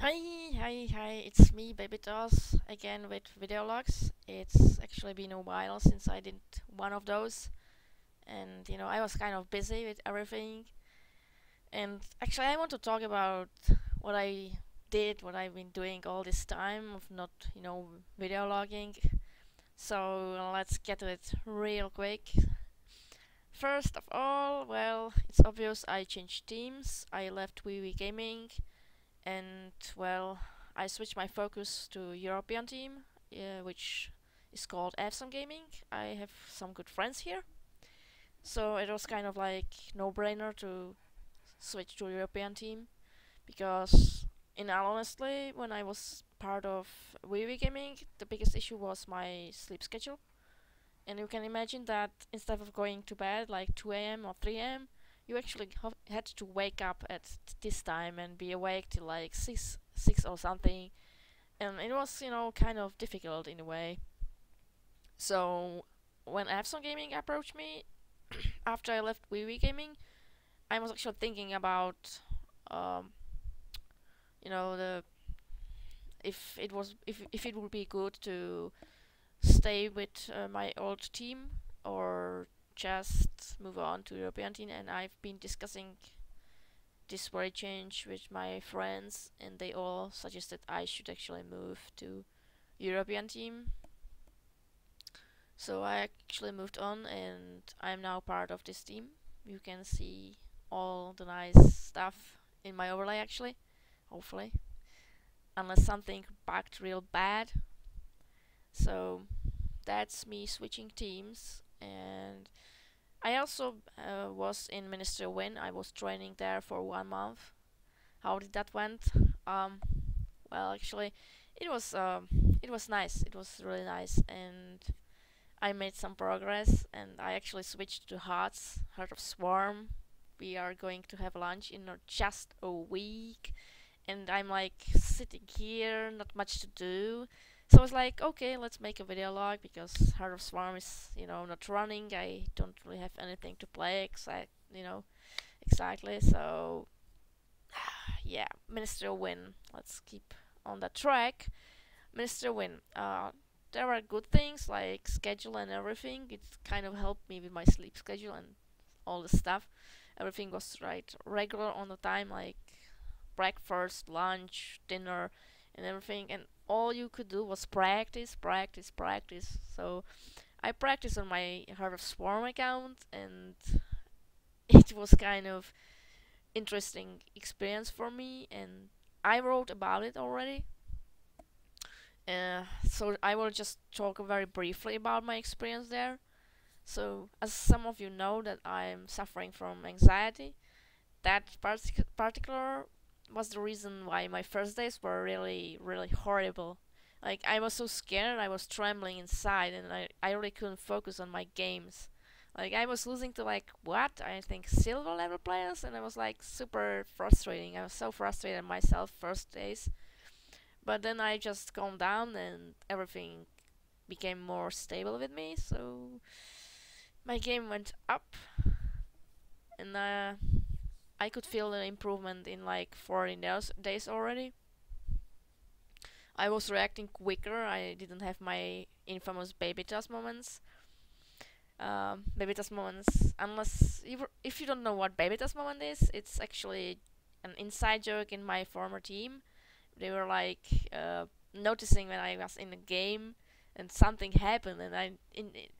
Hi, it's me, BabyToss, again with videologs. It's actually been a while since I did one of those, and I was kind of busy with everything. And actually, I want to talk about what I did, what I've been doing all this time of not, videologging. So let's get to it real quick. First of all, well, it's obvious I changed teams. I left WeWe Gaming and well, I switched my focus to European team, which is called Awesome Gaming. I have some good friends here, so it was kind of like no-brainer to switch to European team because, in all honesty, when I was part of WeWe Gaming, the biggest issue was my sleep schedule. And you can imagine that instead of going to bed like 2 a.m. or 3 a.m., you actually had to wake up at this time and be awake till like 6 or something. And it was, kind of difficult in a way. So when Epson Gaming approached me after I left WeWe Gaming, I was actually thinking about, um, the if it would be good to stay with my old team or just move on to European team. And I've been discussing this very change with my friends, and they all suggested I should actually move to European team. So I actually moved on, and I'm now part of this team. You can see all the nice stuff in my overlay actually, hopefully, unless something bugged real bad. So that's me switching teams. And I also was in Minister Win. I was training there for 1 month. How did that went? Um, well, actually, it was it was nice. It was really nice, and I made some progress. And I actually switched to Heart of Swarm. We are going to have lunch in just a week, and I'm like sitting here, not much to do. So I was like, okay, let's make a video log because Heart of Swarm is, not running. I don't really have anything to play, exactly. So yeah, Minister Win. Let's keep on that track. Minister Win. There are good things like schedule and everything. It kind of helped me with my sleep schedule and all the stuff. Everything was right regular on the time, like breakfast, lunch, dinner, and everything. And all you could do was practice, practice, practice. So I practiced on my Heart of Swarm account, and it was kind of interesting experience for me. And I wrote about it already. So I will just talk very briefly about my experience there. So, as some of you know, that I'm suffering from anxiety, that particular was the reason why my first days were really, really horrible. Like, I was so scared, I was trembling inside, and I really couldn't focus on my games. Like, I was losing to, like, what? I think silver level players, and I was, like, super frustrating. I was so frustrated myself first days. But then I just calmed down, and everything became more stable with me, so my game went up, and I could feel the improvement in like 14 days already. I was reacting quicker. I didn't have my infamous BabyToss moments. BabyToss moments, if you don't know what BabyToss moment is, it's actually an inside joke in my former team. They were like noticing when I was in a game and something happened, and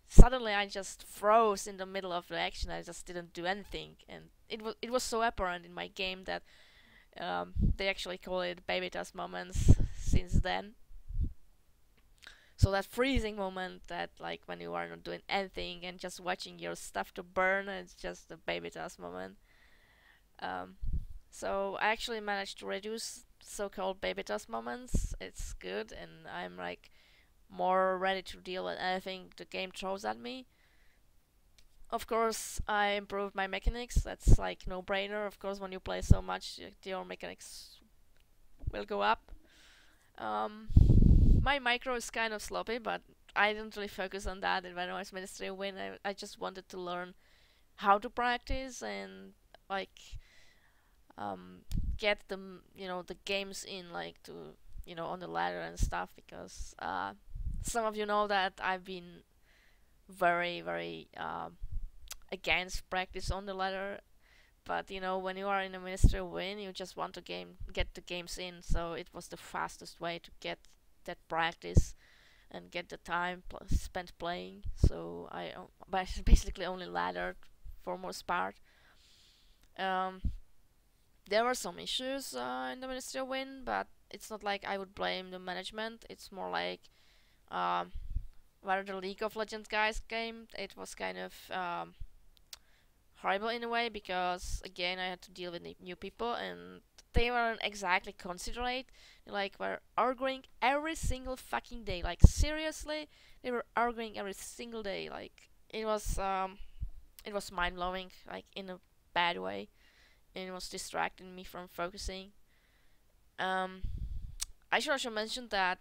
suddenly I just froze in the middle of the action. I just didn't do anything, and it was so apparent in my game that they actually call it BabyToss moments since then. So that freezing moment, that like when you are not doing anything and just watching your stuff to burn, it's just the BabyToss moment. Um, so I actually managed to reduce so-called BabyToss moments. It's good, and I'm like more ready to deal with anything the game throws at me. Of course, I improved my mechanics. That's like no brainer. Of course, when you play so much, your mechanics will go up. Um, my micro is kind of sloppy, but I didn't really focus on that. And when I was Ministry of Win, I just wanted to learn how to practice and like um, get the games in, like to on the ladder and stuff, because some of you know that I've been very very against practice on the ladder. But when you are in a ministerial win, you just want to get the games in. So it was the fastest way to get that practice and get the time spent playing. So I basically only laddered for most part. Um, there were some issues in the ministerial win, but it's not like I would blame the management. It's more like um, where the League of Legends guys came. It was kind of horrible in a way, because again I had to deal with new people, and they weren't exactly considerate. They like were arguing every single fucking day. Like seriously, they were arguing every single day. Like it was mind blowing, like in a bad way, and it was distracting me from focusing. Um, I should also mention that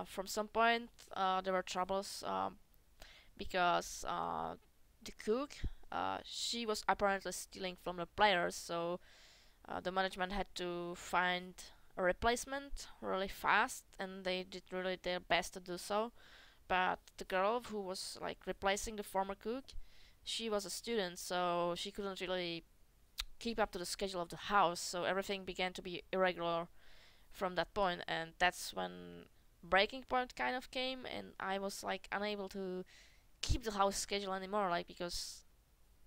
from some point there were troubles because the cook, she was apparently stealing from the players, so the management had to find a replacement really fast, and they did really their best to do so. But the girl who was like replacing the former cook, she was a student, so she couldn't really keep up to the schedule of the house, so everything began to be irregular from that point, and that's when breaking point kind of came, and I was like unable to keep the house schedule anymore, like because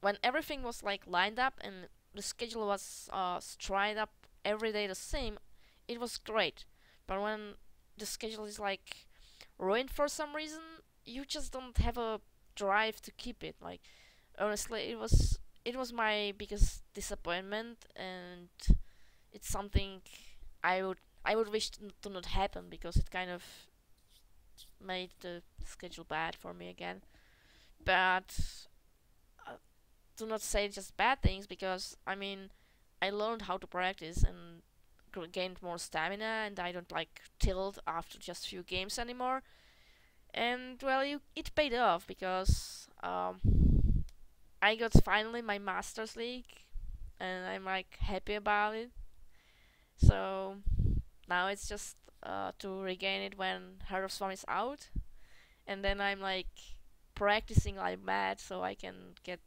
when everything was like lined up and the schedule was straight up every day the same, it was great. But when the schedule is like ruined for some reason, you just don't have a drive to keep it. Like honestly, it was my biggest disappointment, and it's something I would wish to not happen, because it kind of made the schedule bad for me again. But uh, do not say just bad things, because I mean I learned how to practice and gained more stamina, and I don't like tilt after just few games anymore. And well, it paid off, because I got finally my Masters League, and I'm like happy about it. So now it's just to regain it when Heart of Swarm is out, and then I'm like practicing like mad so I can get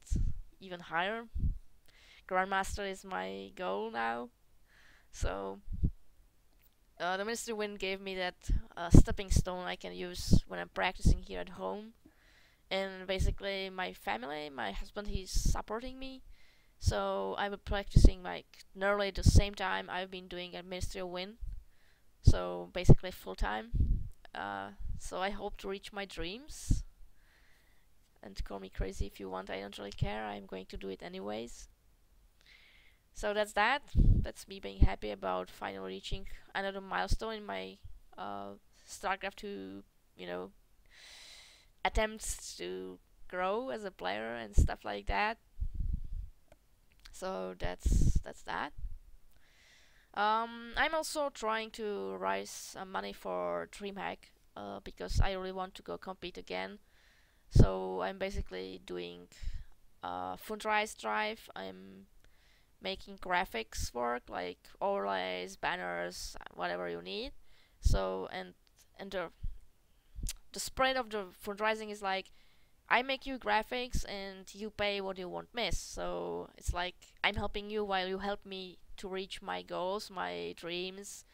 even higher. Grandmaster is my goal now. So the Ministry Win gave me that stepping stone I can use when I'm practicing here at home. And basically, my family, my husband, he's supporting me. So I've been practicing like nearly the same time I've been doing a Ministerial Win. So basically full time. So I hope to reach my dreams. And call me crazy if you want. I don't really care. I'm going to do it anyways. So that's that. That's me being happy about finally reaching another milestone in my StarCraft 2, attempts to grow as a player and stuff like that. So that's that. I'm also trying to raise money for DreamHack because I really want to go compete again. So I'm basically doing fundraise drive. I'm making graphics work, like overlays, banners, whatever you need. So and the spread of the fundraising is like I make you graphics and you pay what you won't miss. So it's like I'm helping you while you help me to reach my goals, my dreams,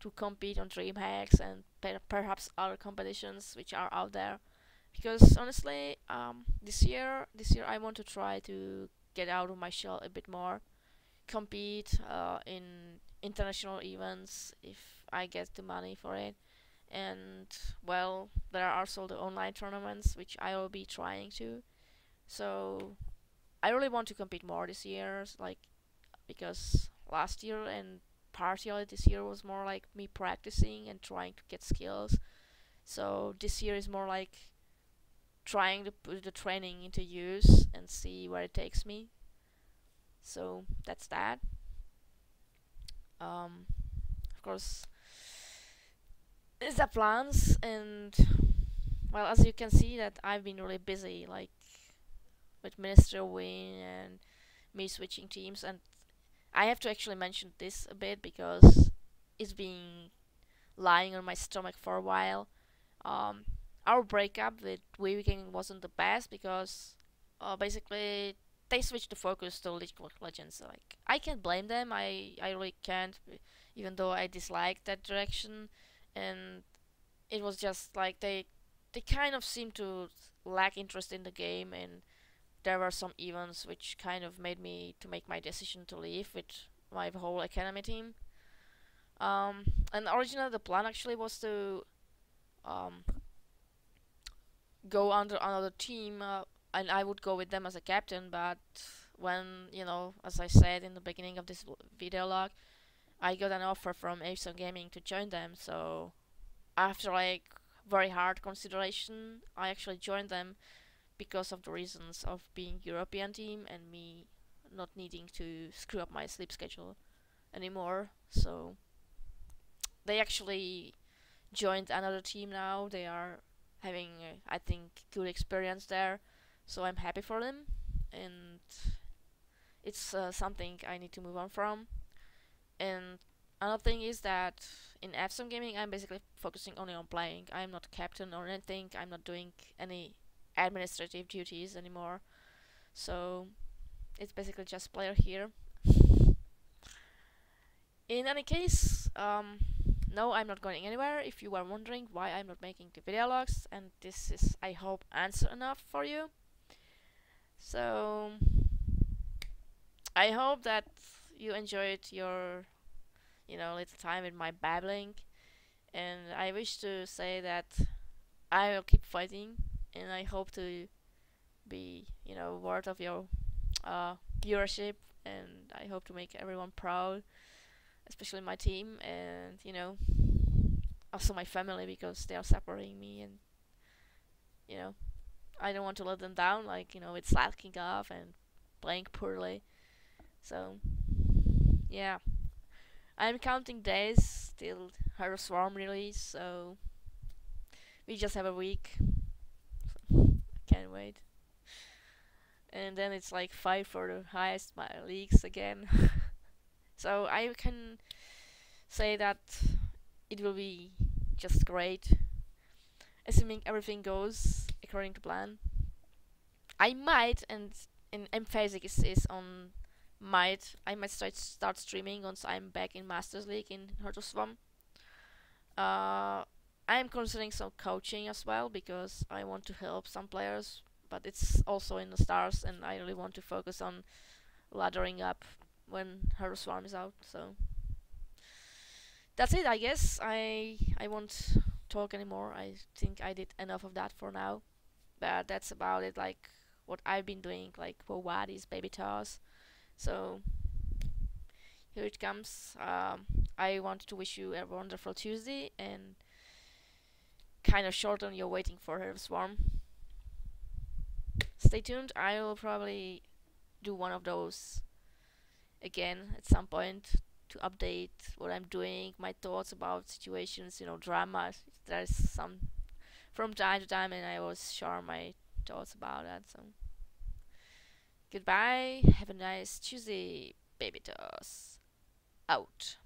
to compete on DreamHacks and perhaps other competitions which are out there. Because honestly, this year I want to try to get out of my shell a bit more, compete in international events if I get the money for it. And well, there are also the online tournaments which I will be trying to. So I really want to compete more this year, like because last year and partially this year was more like me practicing and trying to get skills. So this year is more like trying to put the training into use and see where it takes me. So that's that. Of course, it's the plans, and well, as you can see that I've been really busy, like with Minister Win and me switching teams, and I have to actually mention this a bit because it's been lying on my stomach for a while. Um, our breakup with Weaving wasn't the best because basically they switched the focus to League of Legends. Like I can't blame them. I really can't, even though I dislike that direction. And it was just like they kind of seemed to lack interest in the game, and there were some events which kind of made me to make my decision to leave with my whole academy team. And originally the plan actually was to um, go under another team, and I would go with them as a captain. But when as I said in the beginning of this video log, I got an offer from Apeson Gaming to join them. So after like very hard consideration, I actually joined them because of the reasons of being European team and me not needing to screw up my sleep schedule anymore. So they actually joined another team now. They are having, I think, good experience there. So I'm happy for them, and it's something I need to move on from. And another thing is that in FSM gaming, I'm basically focusing only on playing. I'm not captain or anything. I'm not doing any administrative duties anymore. So it's basically just player here. In any case, no, I'm not going anywhere. If you are wondering why I'm not making the video logs, and this is, I hope, answer enough for you. So I hope that you enjoyed your, little time with my babbling, and I wish to say that I will keep fighting, and I hope to be, worth of your viewership, and I hope to make everyone proud, especially my team, and also my family, because they are supporting me, and you know I don't want to let them down, like with slacking off and playing poorly. So yeah, I'm counting days till her Swarm release, so we just have a week. Can't wait. And then it's like fight for the highest leagues again. So I can say that it will be just great, assuming everything goes according to plan. I might, and in emphasis is on might, I might start streaming once I'm back in Masters League in Heart of Swarm. I'm considering some coaching as well because I want to help some players, but it's also in the stars, and I really want to focus on laddering up when Heart of Swarm is out. So that's it, I guess. I won't talk anymore. I think I did enough of that for now. But that's about it. Like what I've been doing, like for Vadis, BabyToss. So here it comes. I wanted to wish you a wonderful Tuesday, and kind of short on your waiting for her swarm. Stay tuned. I will probably do one of those again at some point to update what I'm doing, my thoughts about situations, drama. There's some from time to time, and I will share my thoughts about that. So goodbye. Have a nice Tuesday, baby toss. Out.